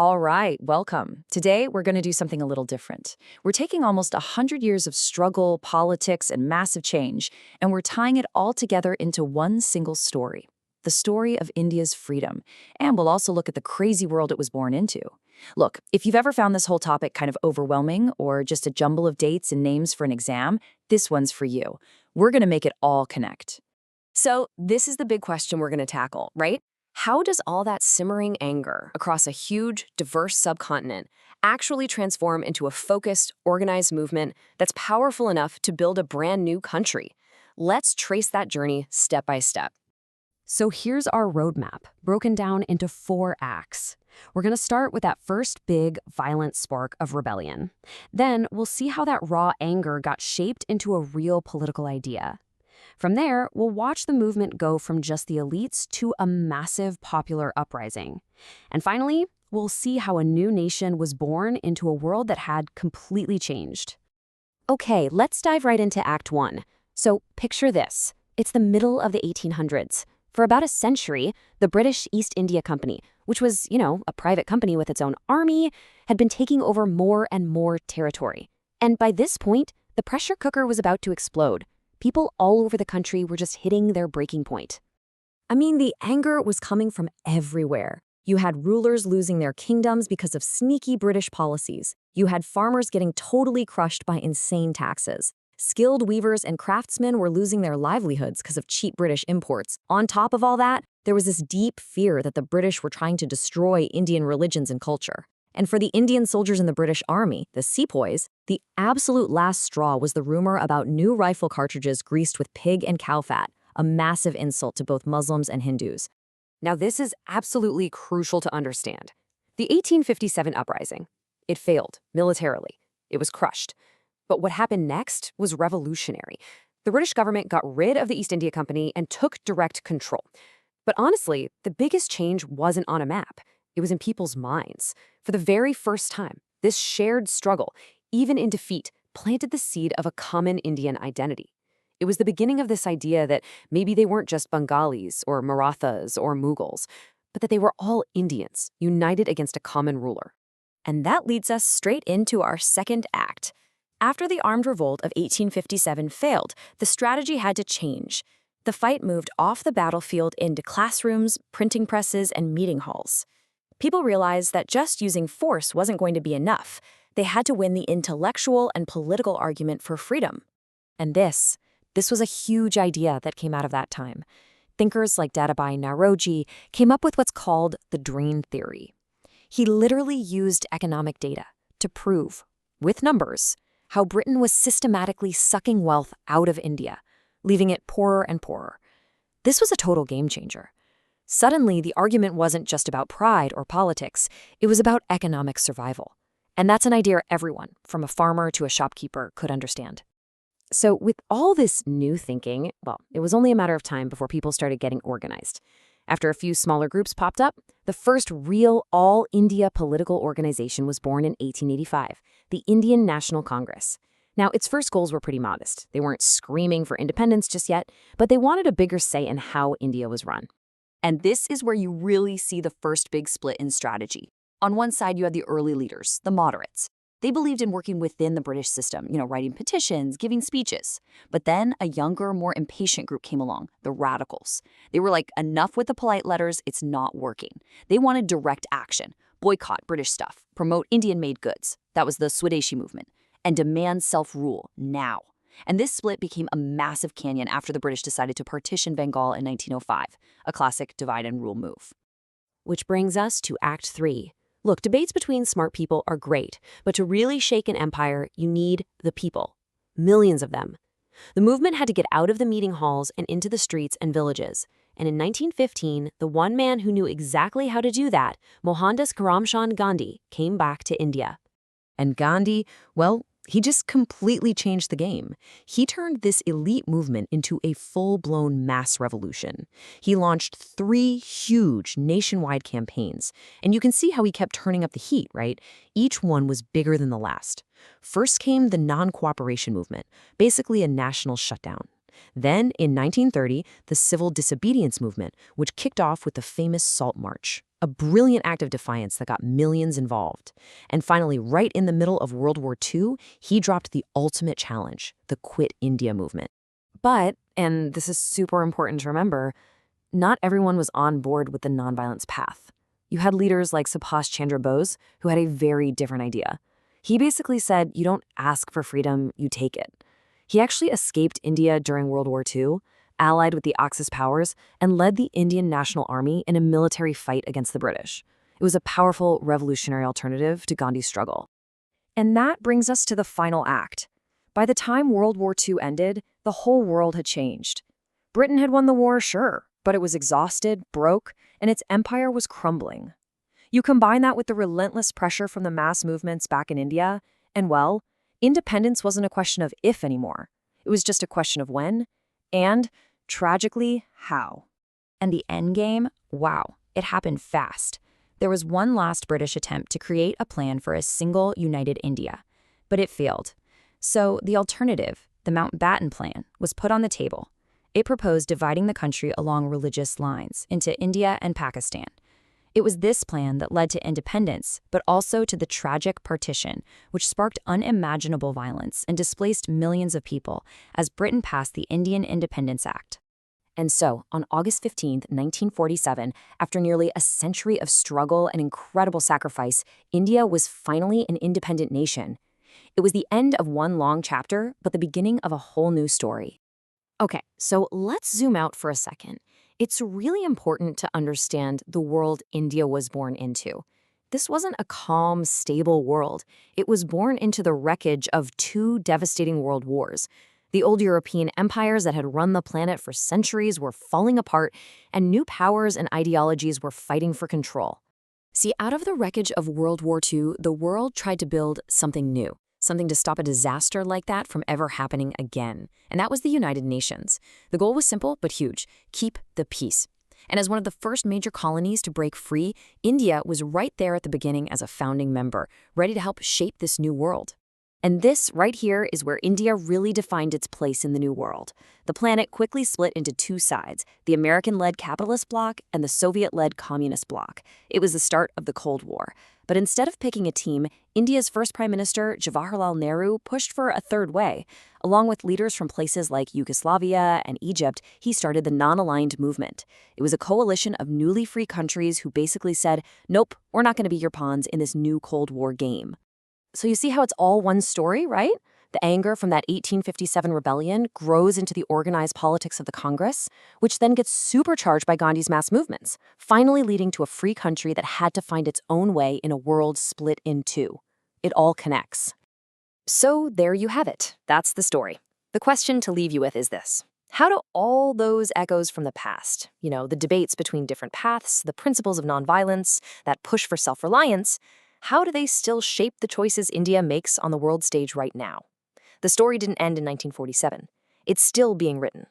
All right, welcome. Today, we're going to do something a little different. We're taking almost 100 years of struggle, politics, and massive change, and we're tying it all together into one single story, the story of India's freedom. And we'll also look at the crazy world it was born into. Look, if you've ever found this whole topic kind of overwhelming or just a jumble of dates and names for an exam, this one's for you. We're going to make it all connect. So this is the big question we're going to tackle, right? How does all that simmering anger across a huge, diverse subcontinent actually transform into a focused, organized movement that's powerful enough to build a brand new country? Let's trace that journey step by step. So here's our roadmap, broken down into 4 acts. We're going to start with that first big, violent spark of rebellion. Then we'll see how that raw anger got shaped into a real political idea. From there, we'll watch the movement go from just the elites to a massive popular uprising. And finally, we'll see how a new nation was born into a world that had completely changed. Okay, let's dive right into Act 1. So picture this. It's the middle of the 1800s. For about a century, the British East India Company, which was, a private company with its own army, had been taking over more and more territory. And by this point, the pressure cooker was about to explode. People all over the country were just hitting their breaking point. I mean, the anger was coming from everywhere. You had rulers losing their kingdoms because of sneaky British policies. You had farmers getting totally crushed by insane taxes. Skilled weavers and craftsmen were losing their livelihoods because of cheap British imports. On top of all that, there was this deep fear that the British were trying to destroy Indian religions and culture. And for the Indian soldiers in the British Army, the sepoys, the absolute last straw was the rumor about new rifle cartridges greased with pig and cow fat, a massive insult to both Muslims and Hindus. Now, this is absolutely crucial to understand. The 1857 uprising, it failed militarily. It was crushed. But what happened next was revolutionary. The British government got rid of the East India Company and took direct control. But honestly, the biggest change wasn't on a map. It was in people's minds. For the very first time, this shared struggle, even in defeat, planted the seed of a common Indian identity. It was the beginning of this idea that maybe they weren't just Bengalis or Marathas or Mughals, but that they were all Indians, united against a common ruler. And that leads us straight into our second act. After the armed revolt of 1857 failed, the strategy had to change. The fight moved off the battlefield into classrooms, printing presses, and meeting halls. People realized that just using force wasn't going to be enough. They had to win the intellectual and political argument for freedom. And this was a huge idea that came out of that time. Thinkers like Dadabhai Naoroji came up with what's called the drain theory. He literally used economic data to prove, with numbers, how Britain was systematically sucking wealth out of India, leaving it poorer and poorer. This was a total game changer. Suddenly, the argument wasn't just about pride or politics, it was about economic survival. And that's an idea everyone, from a farmer to a shopkeeper, could understand. So with all this new thinking, it was only a matter of time before people started getting organized. After a few smaller groups popped up, the first real all-India political organization was born in 1885, the Indian National Congress. Now, its first goals were pretty modest. They weren't screaming for independence just yet, but they wanted a bigger say in how India was run. And this is where you really see the first big split in strategy. On one side, you had the early leaders, the moderates. They believed in working within the British system, writing petitions, giving speeches. But then a younger, more impatient group came along, the radicals. They were like, enough with the polite letters, it's not working. They wanted direct action, boycott British stuff, promote Indian-made goods. That was the Swadeshi movement. And demand self-rule now. And this split became a massive canyon after the British decided to partition Bengal in 1905, a classic divide-and-rule move. Which brings us to Act 3. Look, debates between smart people are great, but to really shake an empire, you need the people. Millions of them. The movement had to get out of the meeting halls and into the streets and villages. And in 1915, the one man who knew exactly how to do that, Mohandas Karamchand Gandhi, came back to India. And Gandhi, he just completely changed the game. He turned this elite movement into a full-blown mass revolution. He launched 3 huge nationwide campaigns. And you can see how he kept turning up the heat, right? Each one was bigger than the last. First came the non-cooperation movement, basically a national shutdown. Then, in 1930, the civil disobedience movement, which kicked off with the famous Salt March, a brilliant act of defiance that got millions involved. And finally, right in the middle of World War II, he dropped the ultimate challenge, the Quit India movement. But, and this is super important to remember, not everyone was on board with the nonviolence path. You had leaders like Subhash Chandra Bose, who had a very different idea. He basically said, you don't ask for freedom, you take it. He actually escaped India during World War II, allied with the Axis powers, and led the Indian National Army in a military fight against the British. It was a powerful revolutionary alternative to Gandhi's struggle. And that brings us to the final act. By the time World War II ended, the whole world had changed. Britain had won the war, sure, but it was exhausted, broke, and its empire was crumbling. You combine that with the relentless pressure from the mass movements back in India, and well, independence wasn't a question of if anymore. It was just a question of when, and, tragically, how. And the end game? Wow, it happened fast. There was one last British attempt to create a plan for a single united India, but it failed. So the alternative, the Mountbatten Plan, was put on the table. It proposed dividing the country along religious lines into India and Pakistan. It was this plan that led to independence, but also to the tragic partition, which sparked unimaginable violence and displaced millions of people as Britain passed the Indian Independence Act. And so, on August 15, 1947, after nearly a century of struggle and incredible sacrifice, India was finally an independent nation. It was the end of one long chapter, but the beginning of a whole new story. Okay, so let's zoom out for a second. It's really important to understand the world India was born into. This wasn't a calm, stable world. It was born into the wreckage of two devastating world wars. The old European empires that had run the planet for centuries were falling apart, and new powers and ideologies were fighting for control. See, out of the wreckage of World War II, the world tried to build something new. Something to stop a disaster like that from ever happening again. And that was the United Nations. The goal was simple but huge: keep the peace. And as one of the first major colonies to break free, India was right there at the beginning as a founding member, ready to help shape this new world. And this right here is where India really defined its place in the new world. The planet quickly split into two sides, the American-led capitalist bloc and the Soviet-led communist bloc. It was the start of the Cold War. But instead of picking a team, India's first Prime Minister, Jawaharlal Nehru, pushed for a third way. Along with leaders from places like Yugoslavia and Egypt, he started the non-aligned movement. It was a coalition of newly free countries who basically said, nope, we're not going to be your pawns in this new Cold War game. So you see how it's all one story, right? The anger from that 1857 rebellion grows into the organized politics of the Congress, which then gets supercharged by Gandhi's mass movements, finally leading to a free country that had to find its own way in a world split in two. It all connects. So there you have it. That's the story. The question to leave you with is this. How do all those echoes from the past, the debates between different paths, the principles of nonviolence, that push for self-reliance, how do they still shape the choices India makes on the world stage right now? The story didn't end in 1947. It's still being written.